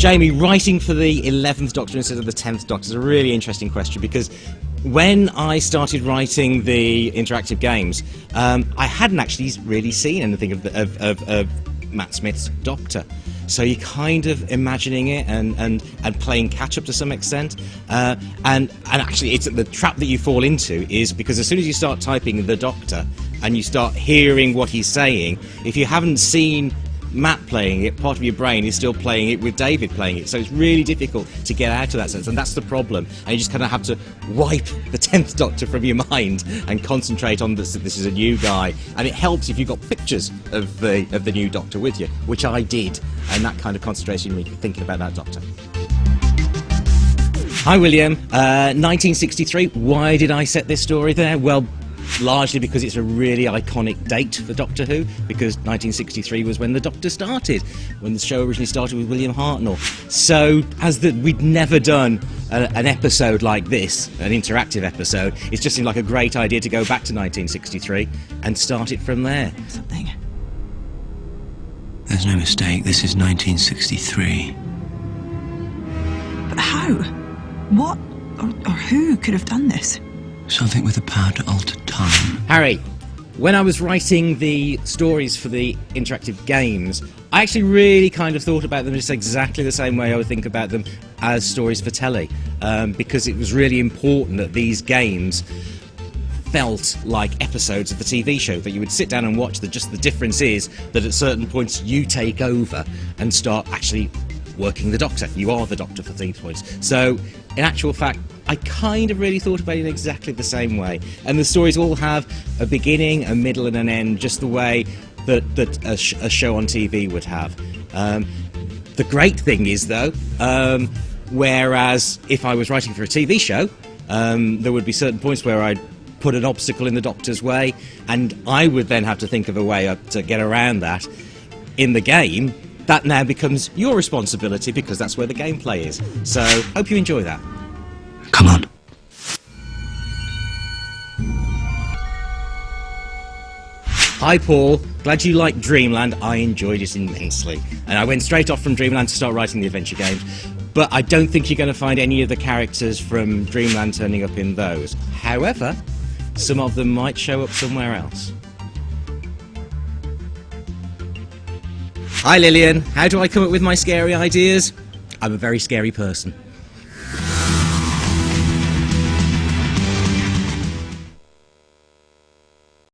Jamie, writing for the 11th Doctor instead of the 10th Doctor is a really interesting question, because when I started writing the interactive games, I hadn't actually really seen anything of Matt Smith's Doctor. So you're kind of imagining it and playing catch up to some extent, and actually it's the trap that you fall into is because as soon as you start typing the Doctor and you start hearing what he's saying, if you haven't seen Matt playing it, part of your brain is still playing it with David playing it, so it's really difficult to get out of that sense, and that's the problem. And you just kind of have to wipe the 10th Doctor from your mind and concentrate on this is a new guy. And it helps if you've got pictures of the new Doctor with you, which I did, and that kind of concentration when you're thinking about that Doctor. Hi William, 1963, why did I set this story there? Well, largely because it's a really iconic date for Doctor Who, because 1963 was when the Doctor started, when the show originally started with William Hartnell. So, we'd never done an episode like this, an interactive episode, it just seemed like a great idea to go back to 1963 and start it from there. Something. There's no mistake, this is 1963. But how? What or who could have done this? Something with the power to alter time. Harry, when I was writing the stories for the interactive games, I actually really kind of thought about them just exactly the same way I would think about them as stories for telly, because it was really important that these games felt like episodes of the TV show that you would sit down and watch. Just the difference is that at certain points you take over and start actually working the Doctor. You are the Doctor for these points. So, in actual fact, I kind of really thought about it in exactly the same way. And the stories all have a beginning, a middle and an end, just the way that a show on TV would have. The great thing is, though, whereas if I was writing for a TV show, there would be certain points where I'd put an obstacle in the Doctor's way, and I would then have to think of a way to get around that. In the game, that now becomes your responsibility because that's where the gameplay is. So, hope you enjoy that. Come on. Hi Paul, glad you liked Dreamland. I enjoyed it immensely. And I went straight off from Dreamland to start writing the adventure games. But I don't think you're going to find any of the characters from Dreamland turning up in those. However, some of them might show up somewhere else. Hi Lillian, how do I come up with my scary ideas? I'm a very scary person.